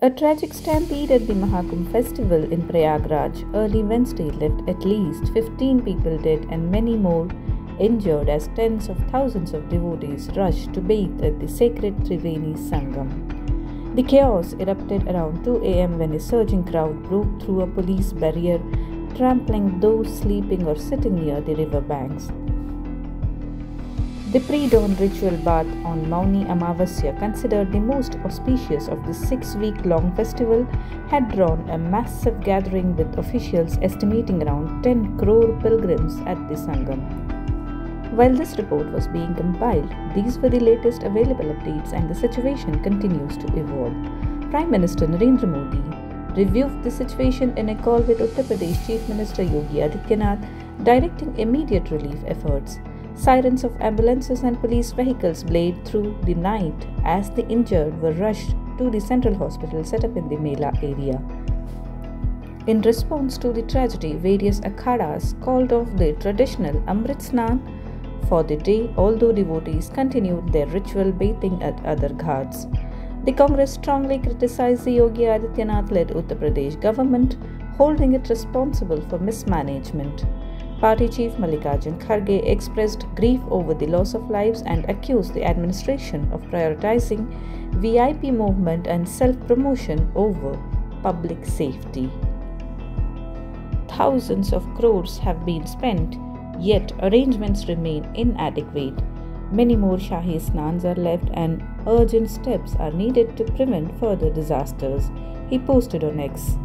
A tragic stampede at the Mahakumbh festival in Prayagraj early Wednesday left at least 15 people dead and many more injured as tens of thousands of devotees rushed to bathe at the sacred Triveni Sangam. The chaos erupted around 2 a.m. when a surging crowd broke through a police barrier, trampling those sleeping or sitting near the river banks. The pre-dawn ritual bath on Mauni Amavasya, considered the most auspicious of the 6-week-long festival, had drawn a massive gathering with officials estimating around 10 crore pilgrims at the Sangam. While this report was being compiled, these were the latest available updates and the situation continues to evolve. Prime Minister Narendra Modi reviewed the situation in a call with Uttar Pradesh Chief Minister Yogi Adityanath, directing immediate relief efforts. Sirens of ambulances and police vehicles blared through the night as the injured were rushed to the central hospital set up in the Mela area. In response to the tragedy, various akhadas called off the traditional Amrit Snan for the day, although devotees continued their ritual bathing at other ghats. The Congress strongly criticized the Yogi Adityanath-led Uttar Pradesh government, holding it responsible for mismanagement. Party Chief Mallikarjun Kharge expressed grief over the loss of lives and accused the administration of prioritizing VIP movement and self-promotion over public safety. Thousands of crores have been spent, yet arrangements remain inadequate. Many more Shahi Snans are left and urgent steps are needed to prevent further disasters, he posted on X.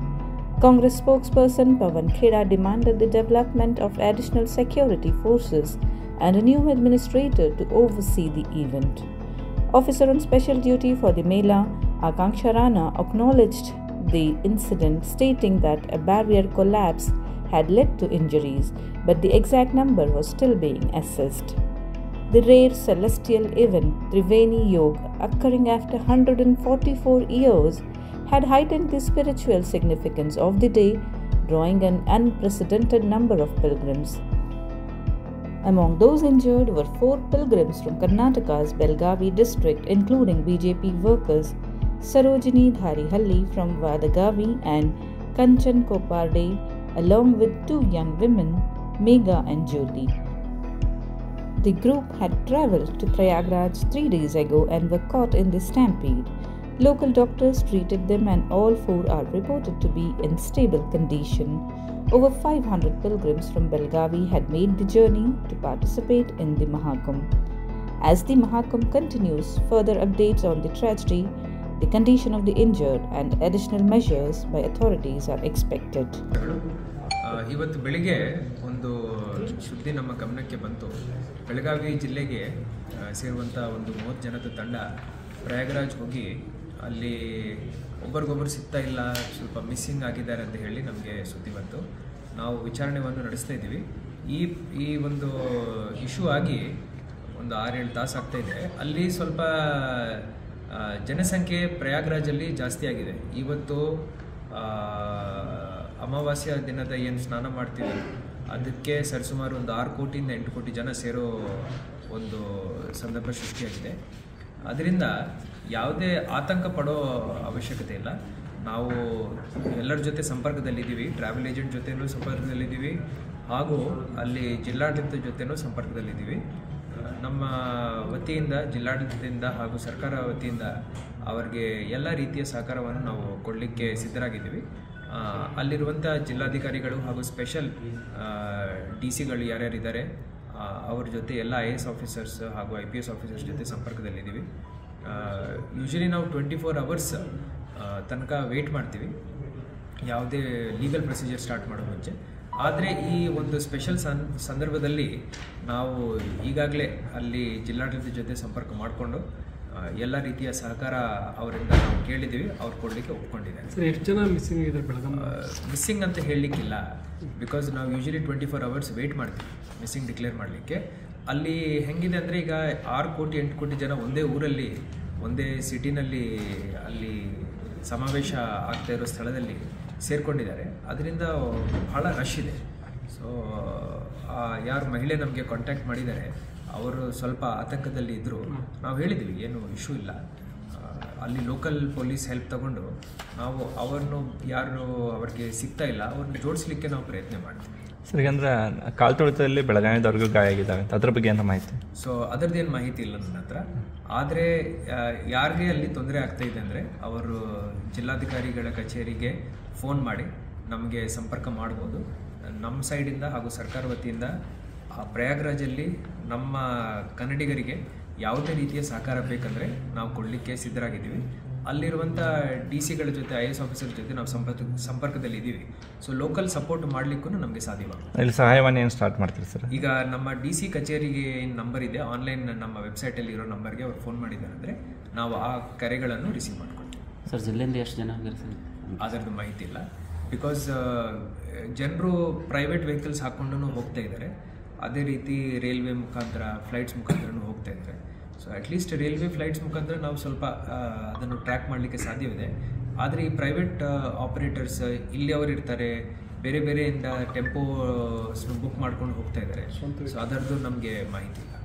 Congress spokesperson Pawan Kheda demanded the development of additional security forces and a new administrator to oversee the event. Officer on special duty for the Mela, Akanksha Rana, acknowledged the incident, stating that a barrier collapse had led to injuries, but the exact number was still being assessed. The rare celestial event, Triveni Yoga, occurring after 144 years, had heightened the spiritual significance of the day, drawing an unprecedented number of pilgrims. Among those injured were 4 pilgrims from Karnataka's Belgavi district, including BJP workers Sarojini Dharihalli from Vadagavi and Kanchan Koparde, along with 2 young women, Megha and Jyoti. The group had travelled to Prayagraj 3 days ago and were caught in the stampede. Local doctors treated them and all 4 are reported to be in stable condition. Over 500 pilgrims from Belgavi had made the journey to participate in the Mahakumbh. As the Mahakumbh continues, further updates on the tragedy, the condition of the injured and additional measures by authorities are expected. ಇವತ್ತು ಬೆಳಿಗ್ಗೆ ಒಂದು ಸುದ್ದಿ ನಮ್ಮ ಗಮನಕ್ಕೆ ಬಂತು. ಬೆಳಗಾವಿ ಜಿಲ್ಲೆಗೆ ಸೇರುವಂಥ ಒಂದು 30 ಜನದ ತಂಡ ಪ್ರಯಾಗರಾಜ್ ಹೋಗಿ ಅಲ್ಲಿ ಒಬ್ಬರಿಗೊಬ್ಬರು ಸಿಗ್ತಾ ಇಲ್ಲ, ಸ್ವಲ್ಪ ಮಿಸ್ಸಿಂಗ್ ಆಗಿದ್ದಾರೆ ಅಂತ ಹೇಳಿ ನಮಗೆ ಸುದ್ದಿ ಬಂತು. ನಾವು ವಿಚಾರಣೆಯನ್ನು ನಡೆಸ್ತಾ ಇದ್ದೀವಿ. ಈ ಒಂದು ಇಶ್ಯೂ ಆಗಿ ಒಂದು 6-7 ತಾಸು ಆಗ್ತಾಯಿದೆ. ಅಲ್ಲಿ ಸ್ವಲ್ಪ ಜನಸಂಖ್ಯೆ ಪ್ರಯಾಗರಾಜಲ್ಲಿ ಜಾಸ್ತಿ ಆಗಿದೆ. ಇವತ್ತು ಅಮಾವಾಸ್ಯ ದಿನದ ಏನು ಸ್ನಾನ ಮಾಡ್ತೀವಿ ಅದಕ್ಕೆ ಸರಿಸುಮಾರು ಒಂದು 6 ಕೋಟಿಯಿಂದ 8 ಕೋಟಿ ಜನ ಸೇರೋ ಒಂದು ಸಂದರ್ಭ ಸೃಷ್ಟಿಯಾಗಿದೆ. ಅದರಿಂದ ಯಾವುದೇ ಆತಂಕ ಪಡೋ ಅವಶ್ಯಕತೆ ಇಲ್ಲ. ನಾವು ಎಲ್ಲರ ಜೊತೆ ಸಂಪರ್ಕದಲ್ಲಿದ್ದೀವಿ, ಟ್ರಾವೆಲ್ ಏಜೆಂಟ್ ಜೊತೆನೂ ಸಂಪರ್ಕದಲ್ಲಿದ್ದೀವಿ, ಹಾಗೂ ಅಲ್ಲಿ ಜಿಲ್ಲಾಡಳಿತದ ಜೊತೆನೂ ಸಂಪರ್ಕದಲ್ಲಿದ್ದೀವಿ. ನಮ್ಮ ವತಿಯಿಂದ, ಜಿಲ್ಲಾಡಳಿತದಿಂದ ಹಾಗೂ ಸರ್ಕಾರ ವತಿಯಿಂದ ಅವರಿಗೆ ಎಲ್ಲ ರೀತಿಯ ಸಹಕಾರವನ್ನು ನಾವು ಕೊಡಲಿಕ್ಕೆ ಸಿದ್ಧರಾಗಿದ್ದೀವಿ. ಅಲ್ಲಿರುವಂಥ ಜಿಲ್ಲಾಧಿಕಾರಿಗಳು ಹಾಗೂ ಸ್ಪೆಷಲ್ DC ಗಳು ಯಾರ್ಯಾರಿದ್ದಾರೆ ಅವ್ರ ಜೊತೆ ಎಲ್ಲ IAS ಆಫೀಸರ್ಸ್ ಹಾಗೂ IPS ಆಫೀಸರ್ಸ್ ಜೊತೆ ಸಂಪರ್ಕದಲ್ಲಿದ್ದೀವಿ. ಯೂಶ್ವಲಿ ನಾವು 24 ಅವರ್ಸ್ ತನಕ ವೆಯ್ಟ್ ಮಾಡ್ತೀವಿ ಯಾವುದೇ ಲೀಗಲ್ ಪ್ರೊಸೀಜರ್ ಸ್ಟಾರ್ಟ್ ಮಾಡೋ ಮುಂಚೆ. ಆದರೆ ಈ ಒಂದು ಸ್ಪೆಷಲ್ ಸಂದರ್ಭದಲ್ಲಿ ನಾವು ಈಗಾಗಲೇ ಅಲ್ಲಿ ಜಿಲ್ಲಾಡಳಿತದ ಜೊತೆ ಸಂಪರ್ಕ ಮಾಡಿಕೊಂಡು ಎಲ್ಲ ರೀತಿಯ ಸಹಕಾರ ಅವರಿಂದ ನಾವು ಕೇಳಿದ್ದೀವಿ, ಅವ್ರು ಕೊಡಲಿಕ್ಕೆ ಒಪ್ಕೊಂಡಿದ್ದಾರೆ. ಸರ್, ಎಷ್ಟು ಜನ ಮಿಸ್ಸಿಂಗ್ ಇದೆ ಬೆಳಗಾವಿ? ಮಿಸ್ಸಿಂಗ್ ಅಂತ ಹೇಳಲಿಕ್ಕಿಲ್ಲ, ಬಿಕಾಸ್ ನಾವು ಯೂಶ್ವಲಿ 24 ಅವರ್ಸ್ ವೆಯ್ಟ್ ಮಾಡ್ತೀವಿ ಮಿಸ್ಸಿಂಗ್ ಡಿಕ್ಲೇರ್ ಮಾಡಲಿಕ್ಕೆ. ಅಲ್ಲಿ ಹೆಂಗಿದೆ ಅಂದರೆ ಈಗ 6 ಕೋಟಿ 8 ಕೋಟಿ ಜನ ಒಂದೇ ಊರಲ್ಲಿ, ಒಂದೇ ಸಿಟಿನಲ್ಲಿ ಅಲ್ಲಿ ಸಮಾವೇಶ ಆಗ್ತಾ ಇರೋ ಸ್ಥಳದಲ್ಲಿ ಸೇರಿಕೊಂಡಿದ್ದಾರೆ. ಅದರಿಂದ ಭಾಳ ರಶ್ ಇದೆ. ಸೊ ಯಾರು ಮಹಿಳೆ ನಮಗೆ ಕಾಂಟ್ಯಾಕ್ಟ್ ಮಾಡಿದ್ದಾರೆ ಅವರು ಸ್ವಲ್ಪ ಆತಂಕದಲ್ಲಿ ಇದ್ದರು. ನಾವು ಹೇಳಿದ್ವಿ ಏನು ಇಶ್ಯೂ ಇಲ್ಲ, ಅಲ್ಲಿ ಲೋಕಲ್ ಪೊಲೀಸ್ ಹೆಲ್ಪ್ ತಗೊಂಡು ನಾವು ಅವ್ರನ್ನು ಯಾರು ಅವ್ರಿಗೆ ಸಿಗ್ತಾ ಇಲ್ಲ ಅವ್ರನ್ನ ಜೋಡಿಸ್ಲಿಕ್ಕೆ ನಾವು ಪ್ರಯತ್ನ ಮಾಡ್ತೀವಿ. ಸರಿ, ಅಂದರೆ ಕಾಲ್ ತುಳಿತದಲ್ಲಿ ಬೆಳಗಾವಿದವ್ರಿಗೂ ಗಾಯ ಆಗಿದ್ದಾವೆ, ಅದ್ರ ಬಗ್ಗೆ ಏನೋ ಮಾಹಿತಿ? ಸೊ ಅದರದ್ದೇನು ಮಾಹಿತಿ ಇಲ್ಲ ನನ್ನ ಹತ್ರ. ಆದರೆ ಯಾರಿಗೆ ಅಲ್ಲಿ ತೊಂದರೆ ಆಗ್ತಾ ಇದೆ ಅಂದರೆ ಅವರು ಜಿಲ್ಲಾಧಿಕಾರಿಗಳ ಕಚೇರಿಗೆ ಫೋನ್ ಮಾಡಿ ನಮಗೆ ಸಂಪರ್ಕ ಮಾಡ್ಬೋದು. ನಮ್ಮ ಸೈಡಿಂದ ಹಾಗೂ ಸರ್ಕಾರ ವತಿಯಿಂದ ಪ್ರಯಾಗ್ರಾಜಲ್ಲಿ ನಮ್ಮ ಕನ್ನಡಿಗರಿಗೆ ಯಾವುದೇ ರೀತಿಯ ಸಹಕಾರ ಬೇಕಂದರೆ ನಾವು ಕೊಡಲಿಕ್ಕೆ ಸಿದ್ಧರಾಗಿದ್ದೀವಿ. ಅಲ್ಲಿರುವಂಥ ಡಿ.ಸಿ.ಗಳ ಜೊತೆ IAS ಆಫೀಸರ್ ಜೊತೆ ನಾವು ಸಂಪರ್ಕದಲ್ಲಿ ಇದ್ದೀವಿ. ಸೊ ಲೋಕಲ್ ಸಪೋರ್ಟ್ ಮಾಡಲಿಕ್ಕೂ ನಮಗೆ ಸಾಧ್ಯವಾಗುತ್ತೆ. ಇಲ್ಲಿ ಸಹಾಯವಾಣಿ ಏನು ಸ್ಟಾರ್ಟ್ ಮಾಡ್ತೀರಿ ಸರ್? ಈಗ ನಮ್ಮ ಡಿ.ಸಿ ಕಚೇರಿಗೆ ಏನು ನಂಬರ್ ಇದೆ, ಆನ್ಲೈನ್ ನಮ್ಮ ವೆಬ್ಸೈಟಲ್ಲಿ ಇರೋ ನಂಬರ್ಗೆ ಅವ್ರು ಫೋನ್ ಮಾಡಿದ್ದಾರೆ ಅಂದರೆ ನಾವು ಆ ಕರೆಗಳನ್ನು ರಿಸೀವ್ ಮಾಡ್ಕೊಳ್ತೀವಿ. ಸರ್, ಜಿಲ್ಲೆಯಿಂದ ಎಷ್ಟು ಜನ ಸರ್? ಅದರದ್ದು ಮಾಹಿತಿ ಇಲ್ಲ. ಬಿಕಾಸ್ ಜನರು ಪ್ರೈವೇಟ್ ವೆಹಿಕಲ್ಸ್ ಹಾಕ್ಕೊಂಡು ಹೋಗ್ತಾ ಇದ್ದಾರೆ. ಅದೇ ರೀತಿ ರೈಲ್ವೆ ಮುಖಾಂತರ ಫ್ಲೈಟ್ಸ್ ಮುಖಾಂತರನೂ ಹೋಗ್ತಾ ಇದ್ದಾರೆ. ಸೊ ಅಟ್ಲೀಸ್ಟ್ ರೈಲ್ವೆ ಫ್ಲೈಟ್ಸ್ ಮುಖಾಂತರ ನಾವು ಸ್ವಲ್ಪ ಅದನ್ನು ಟ್ರ್ಯಾಕ್ ಮಾಡಲಿಕ್ಕೆ ಸಾಧ್ಯವಿದೆ. ಆದರೆ ಈ ಪ್ರೈವೇಟ್ ಆಪರೇಟರ್ಸ್ ಇಲ್ಲಿ ಅವರು ಇರ್ತಾರೆ, ಬೇರೆ ಬೇರೆಯಿಂದ ಟೆಂಪೋಸ್ನ ಬುಕ್ ಮಾಡ್ಕೊಂಡು ಹೋಗ್ತಾ ಇದ್ದಾರೆ. ಸೊ ಅದರದ್ದು ನಮಗೆ ಮಾಹಿತಿ ಇಲ್ಲ.